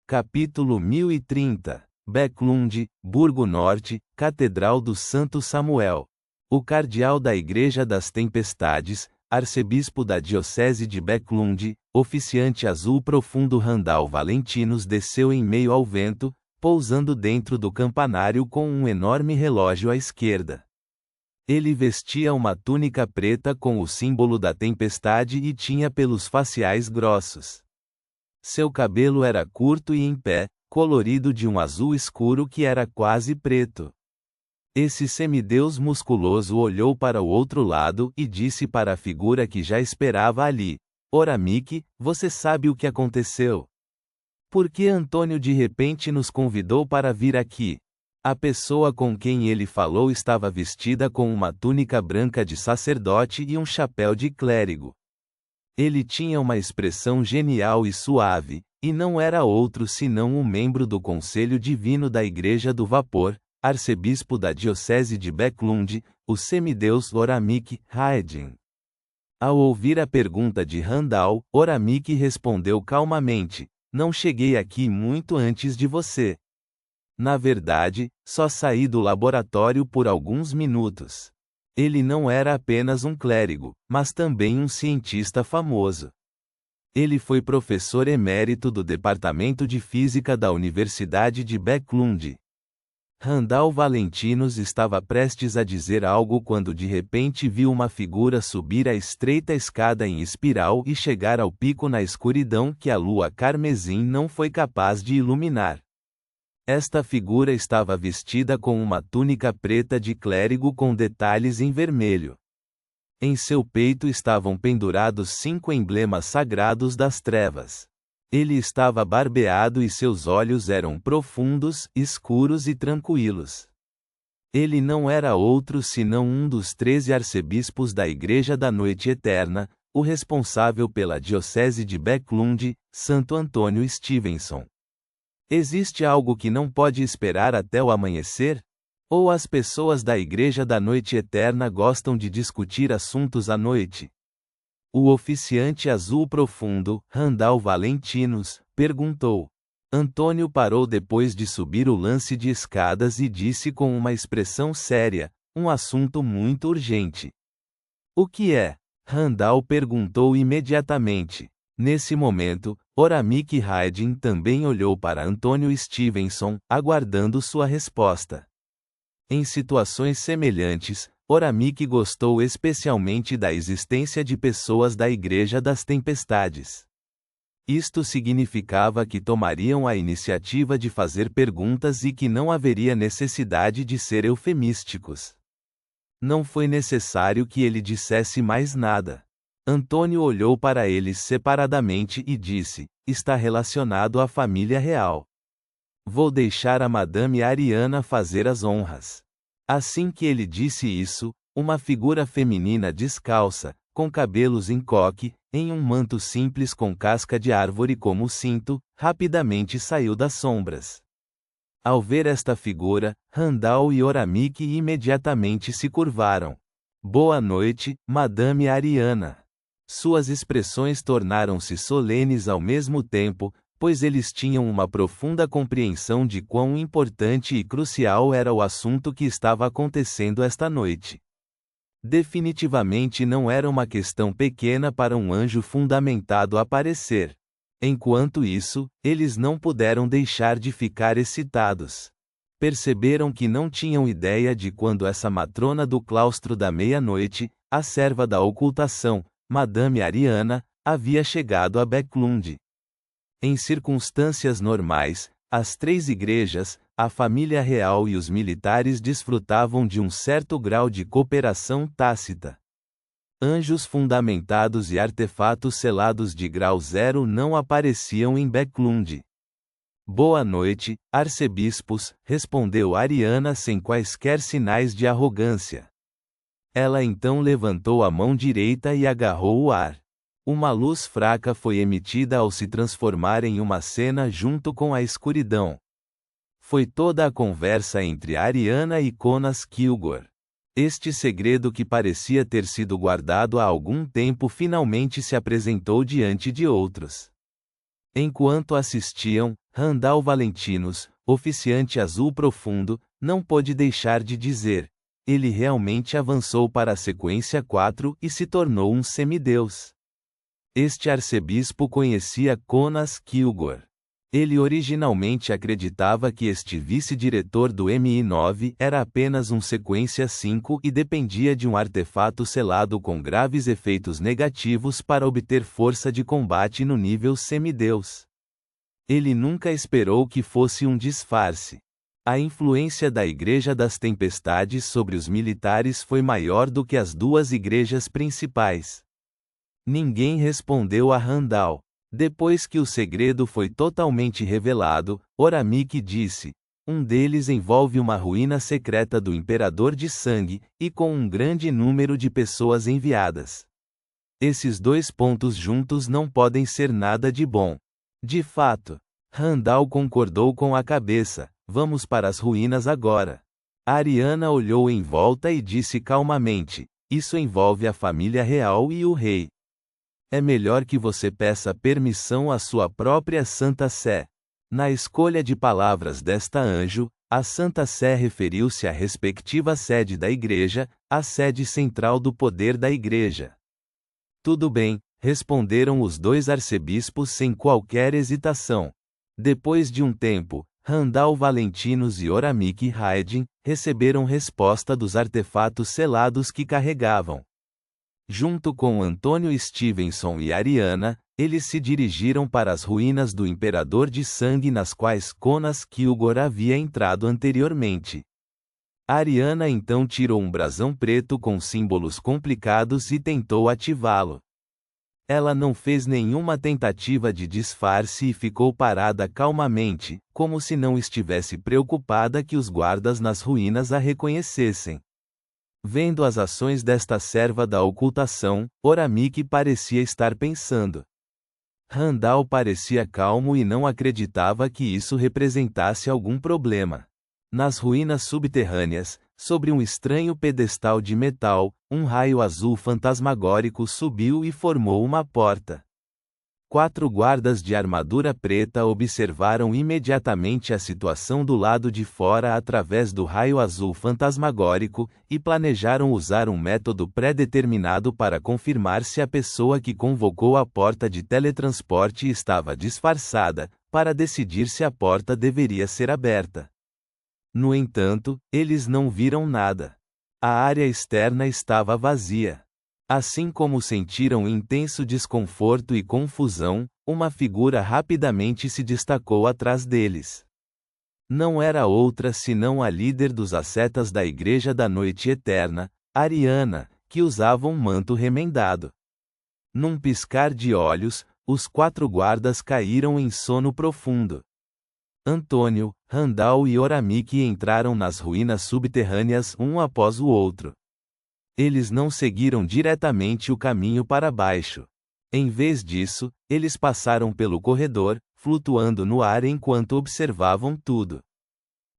Capítulo 1030. Bäcklund, Burgo Norte, Catedral do Santo Samuel. O cardeal da Igreja das Tempestades, arcebispo da Diocese de Bäcklund, oficiante azul profundo Randall Valentinos desceu em meio ao vento, pousando dentro do campanário com um enorme relógio à esquerda. Ele vestia uma túnica preta com o símbolo da tempestade e tinha pelos faciais grossos. Seu cabelo era curto e em pé, colorido de um azul escuro que era quase preto. Esse semideus musculoso olhou para o outro lado e disse para a figura que já esperava ali: "Oramique, você sabe o que aconteceu? Por que Antônio de repente nos convidou para vir aqui?" A pessoa com quem ele falou estava vestida com uma túnica branca de sacerdote e um chapéu de clérigo. Ele tinha uma expressão genial e suave, e não era outro senão um membro do Conselho Divino da Igreja do Vapor, arcebispo da Diocese de Bäcklund, o semideus Oramique Haedin. Ao ouvir a pergunta de Randall, Oramique respondeu calmamente: "Não cheguei aqui muito antes de você. Na verdade, só saí do laboratório por alguns minutos." Ele não era apenas um clérigo, mas também um cientista famoso. Ele foi professor emérito do Departamento de Física da Universidade de Bäcklund. Randall Valentinos estava prestes a dizer algo quando de repente viu uma figura subir a estreita escada em espiral e chegar ao pico na escuridão que a lua carmesim não foi capaz de iluminar. Esta figura estava vestida com uma túnica preta de clérigo com detalhes em vermelho. Em seu peito estavam pendurados 5 emblemas sagrados das trevas. Ele estava barbeado e seus olhos eram profundos, escuros e tranquilos. Ele não era outro senão um dos 13 arcebispos da Igreja da Noite Eterna, o responsável pela Diocese de Bäcklund, Santo Antônio Stevenson. Existe algo que não pode esperar até o amanhecer? Ou as pessoas da Igreja da Noite Eterna gostam de discutir assuntos à noite? O oficiante azul profundo, Randall Valentinos, perguntou. Antônio parou depois de subir o lance de escadas e disse com uma expressão séria: "Um assunto muito urgente." "O que é?" Randall perguntou imediatamente. Nesse momento, Oramique Haedin também olhou para Antônio Stevenson, aguardando sua resposta. Em situações semelhantes, Oramique gostou especialmente da existência de pessoas da Igreja das Tempestades. Isto significava que tomariam a iniciativa de fazer perguntas e que não haveria necessidade de ser eufemísticos. Não foi necessário que ele dissesse mais nada. Antônio olhou para eles separadamente e disse: "Está relacionado à família real. Vou deixar a Madame Ariana fazer as honras." Assim que ele disse isso, uma figura feminina descalça, com cabelos em coque, em um manto simples com casca de árvore como cinto, rapidamente saiu das sombras. Ao ver esta figura, Randall e Oramique imediatamente se curvaram. "Boa noite, Madame Ariana." Suas expressões tornaram-se solenes ao mesmo tempo, pois eles tinham uma profunda compreensão de quão importante e crucial era o assunto que estava acontecendo esta noite. Definitivamente não era uma questão pequena para um anjo fundamentado aparecer. Enquanto isso, eles não puderam deixar de ficar excitados. Perceberam que não tinham ideia de quando essa matrona do claustro da meia-noite, a serva da ocultação, Madame Ariana, havia chegado a Bäcklund. Em circunstâncias normais, as 3 igrejas, a família real e os militares desfrutavam de um certo grau de cooperação tácita. Anjos fundamentados e artefatos selados de grau 0 não apareciam em Bäcklund. "Boa noite, arcebispos", respondeu Ariana sem quaisquer sinais de arrogância. Ela então levantou a mão direita e agarrou o ar. Uma luz fraca foi emitida ao se transformar em uma cena junto com a escuridão. Foi toda a conversa entre Ariana e Conas Kilgore. Este segredo que parecia ter sido guardado há algum tempo finalmente se apresentou diante de outros. Enquanto assistiam, Randall Valentinos, oficiante azul profundo, não pôde deixar de dizer. Ele realmente avançou para a sequência 4 e se tornou um semideus. Este arcebispo conhecia Conas Kilgore. Ele originalmente acreditava que este vice-diretor do MI9 era apenas um sequência 5 e dependia de um artefato selado com graves efeitos negativos para obter força de combate no nível semideus. Ele nunca esperou que fosse um disfarce. A influência da Igreja das Tempestades sobre os militares foi maior do que as duas igrejas principais. Ninguém respondeu a Randall. Depois que o segredo foi totalmente revelado, Oramik disse: um deles envolve uma ruína secreta do Imperador de Sangue, e com um grande número de pessoas enviadas. Esses dois pontos juntos não podem ser nada de bom. De fato, Randall concordou com a cabeça. Vamos para as ruínas agora. Ariana olhou em volta e disse calmamente: isso envolve a família real e o rei. É melhor que você peça permissão à sua própria Santa Sé. Na escolha de palavras desta anjo, a Santa Sé referiu-se à respectiva sede da igreja, a sede central do poder da igreja. Tudo bem, responderam os dois arcebispos sem qualquer hesitação. Depois de um tempo, Randall Valentinos e Oramik Haedin receberam resposta dos artefatos selados que carregavam. Junto com Antônio Stevenson e Ariana, eles se dirigiram para as ruínas do Imperador de Sangue nas quais Conas Kilgore havia entrado anteriormente. Ariana então tirou um brasão preto com símbolos complicados e tentou ativá-lo. Ela não fez nenhuma tentativa de disfarce e ficou parada calmamente, como se não estivesse preocupada que os guardas nas ruínas a reconhecessem. Vendo as ações desta serva da ocultação, Oramik parecia estar pensando. Randall parecia calmo e não acreditava que isso representasse algum problema. Nas ruínas subterrâneas, sobre um estranho pedestal de metal, um raio azul fantasmagórico subiu e formou uma porta. 4 guardas de armadura preta observaram imediatamente a situação do lado de fora através do raio azul fantasmagórico, e planejaram usar um método pré-determinado para confirmar se a pessoa que convocou a porta de teletransporte estava disfarçada, para decidir se a porta deveria ser aberta. No entanto, eles não viram nada. A área externa estava vazia. Assim como sentiram intenso desconforto e confusão, uma figura rapidamente se destacou atrás deles. Não era outra senão a líder dos ascetas da Igreja da Noite Eterna, Ariana, que usava um manto remendado. Num piscar de olhos, os 4 guardas caíram em sono profundo. Antônio, Randall e Oramik entraram nas ruínas subterrâneas um após o outro. Eles não seguiram diretamente o caminho para baixo. Em vez disso, eles passaram pelo corredor, flutuando no ar enquanto observavam tudo.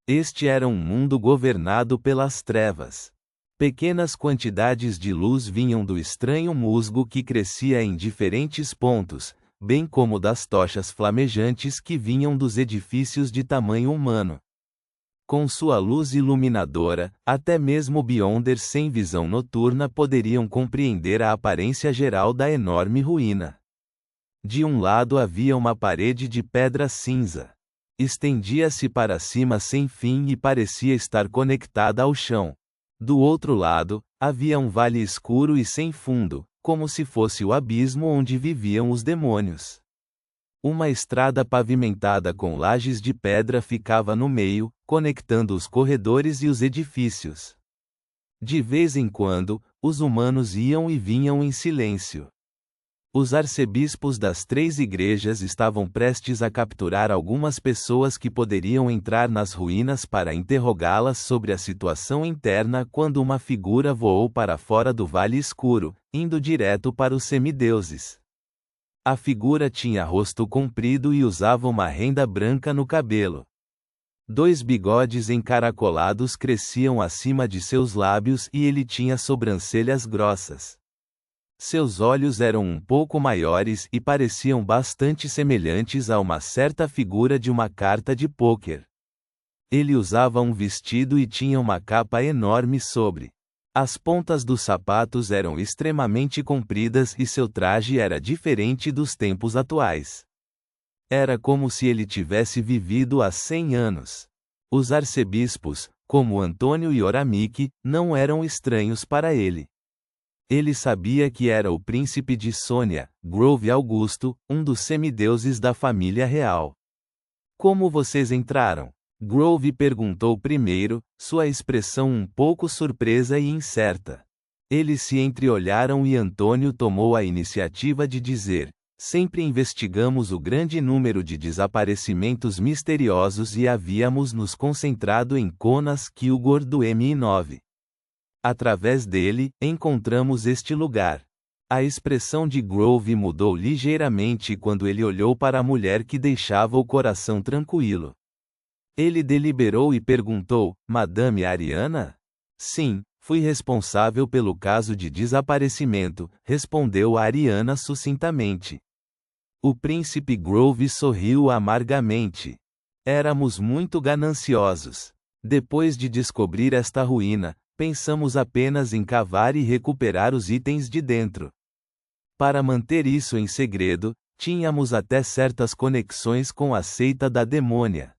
Este era um mundo governado pelas trevas. Pequenas quantidades de luz vinham do estranho musgo que crescia em diferentes pontos, bem como das tochas flamejantes que vinham dos edifícios de tamanho humano. Com sua luz iluminadora, até mesmo Beyonders sem visão noturna poderiam compreender a aparência geral da enorme ruína. De um lado havia uma parede de pedra cinza. Estendia-se para cima sem fim e parecia estar conectada ao chão. Do outro lado, havia um vale escuro e sem fundo, como se fosse o abismo onde viviam os demônios. Uma estrada pavimentada com lajes de pedra ficava no meio, conectando os corredores e os edifícios. De vez em quando, os humanos iam e vinham em silêncio. Os arcebispos das 3 igrejas estavam prestes a capturar algumas pessoas que poderiam entrar nas ruínas para interrogá-las sobre a situação interna quando uma figura voou para fora do vale escuro, indo direto para os semideuses. A figura tinha rosto comprido e usava uma renda branca no cabelo. 2 bigodes encaracolados cresciam acima de seus lábios e ele tinha sobrancelhas grossas. Seus olhos eram um pouco maiores e pareciam bastante semelhantes a uma certa figura de uma carta de pôquer. Ele usava um vestido e tinha uma capa enorme sobre. As pontas dos sapatos eram extremamente compridas e seu traje era diferente dos tempos atuais. Era como se ele tivesse vivido há 100 anos. Os arcebispos, como Antônio e Oramique, não eram estranhos para ele. Ele sabia que era o príncipe de Sônia, Grove Augusto, um dos semideuses da família real. Como vocês entraram? Grove perguntou primeiro, sua expressão um pouco surpresa e incerta. Eles se entreolharam e Antônio tomou a iniciativa de dizer: sempre investigamos o grande número de desaparecimentos misteriosos e havíamos nos concentrado em Conas Kilgore do MI9. Através dele, encontramos este lugar. A expressão de Grove mudou ligeiramente quando ele olhou para a mulher que deixava o coração tranquilo. Ele deliberou e perguntou: Madame Ariana? Sim, fui responsável pelo caso de desaparecimento, respondeu Ariana sucintamente. O príncipe Grove sorriu amargamente. Éramos muito gananciosos. Depois de descobrir esta ruína, pensamos apenas em cavar e recuperar os itens de dentro. Para manter isso em segredo, tínhamos até certas conexões com a seita da demônia.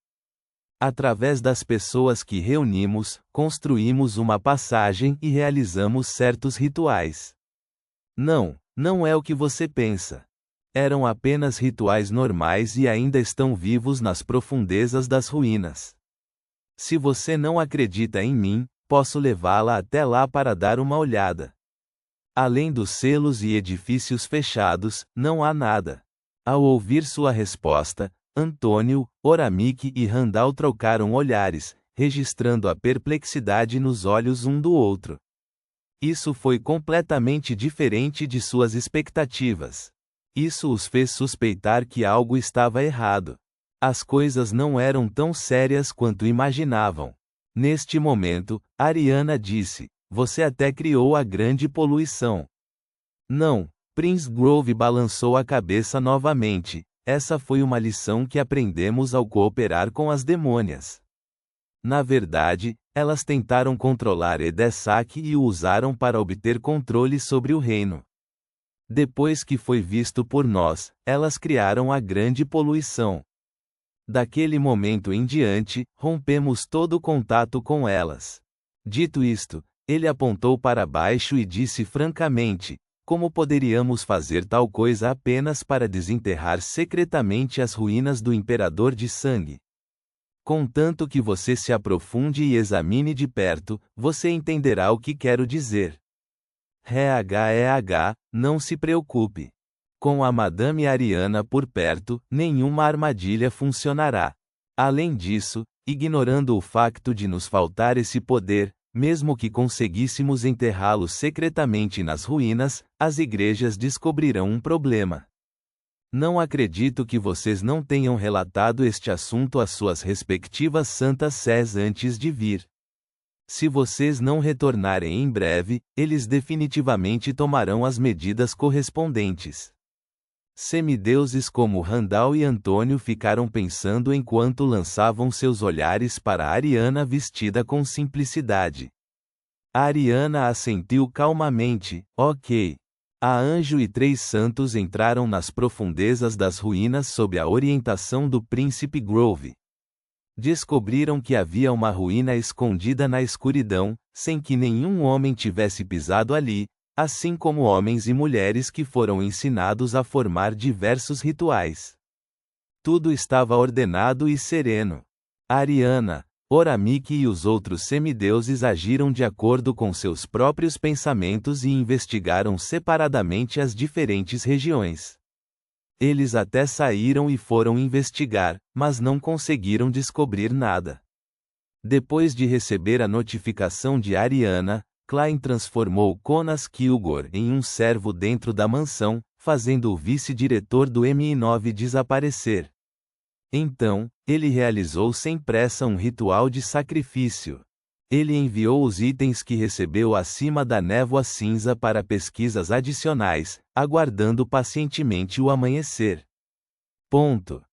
Através das pessoas que reunimos, construímos uma passagem e realizamos certos rituais. Não é o que você pensa. Eram apenas rituais normais e ainda estão vivos nas profundezas das ruínas. Se você não acredita em mim, posso levá-la até lá para dar uma olhada. Além dos selos e edifícios fechados, não há nada. Ao ouvir sua resposta, Antônio, Oramique e Randall trocaram olhares, registrando a perplexidade nos olhos um do outro. Isso foi completamente diferente de suas expectativas. Isso os fez suspeitar que algo estava errado. As coisas não eram tão sérias quanto imaginavam. Neste momento, Ariana disse: você até criou a grande poluição. Não, Prince Grove balançou a cabeça novamente. Essa foi uma lição que aprendemos ao cooperar com as demônias. Na verdade, elas tentaram controlar Edessac e o usaram para obter controle sobre o reino. Depois que foi visto por nós, elas criaram a grande poluição. Daquele momento em diante, rompemos todo o contato com elas. Dito isto, ele apontou para baixo e disse francamente: como poderíamos fazer tal coisa apenas para desenterrar secretamente as ruínas do Imperador de Sangue? Contanto que você se aprofunde e examine de perto, você entenderá o que quero dizer. Não se preocupe. Com a Madame Ariana por perto, nenhuma armadilha funcionará. Além disso, ignorando o facto de nos faltar esse poder, mesmo que conseguíssemos enterrá-lo secretamente nas ruínas, as igrejas descobrirão um problema. Não acredito que vocês não tenham relatado este assunto às suas respectivas santas sés antes de vir. Se vocês não retornarem em breve, eles definitivamente tomarão as medidas correspondentes. Semideuses como Randall e Antônio ficaram pensando enquanto lançavam seus olhares para Ariana vestida com simplicidade. Ariana assentiu calmamente: ok. A Anjo e 3 santos entraram nas profundezas das ruínas sob a orientação do príncipe Grove. Descobriram que havia uma ruína escondida na escuridão, sem que nenhum homem tivesse pisado ali, assim como homens e mulheres que foram ensinados a formar diversos rituais. Tudo estava ordenado e sereno. Ariana, Oramique e os outros semideuses agiram de acordo com seus próprios pensamentos e investigaram separadamente as diferentes regiões. Eles até saíram e foram investigar, mas não conseguiram descobrir nada. Depois de receber a notificação de Ariana, Klein transformou Conas Kilgore em um servo dentro da mansão, fazendo o vice-diretor do MI9 desaparecer. Então, ele realizou sem pressa um ritual de sacrifício. Ele enviou os itens que recebeu acima da névoa cinza para pesquisas adicionais, aguardando pacientemente o amanhecer. Ponto.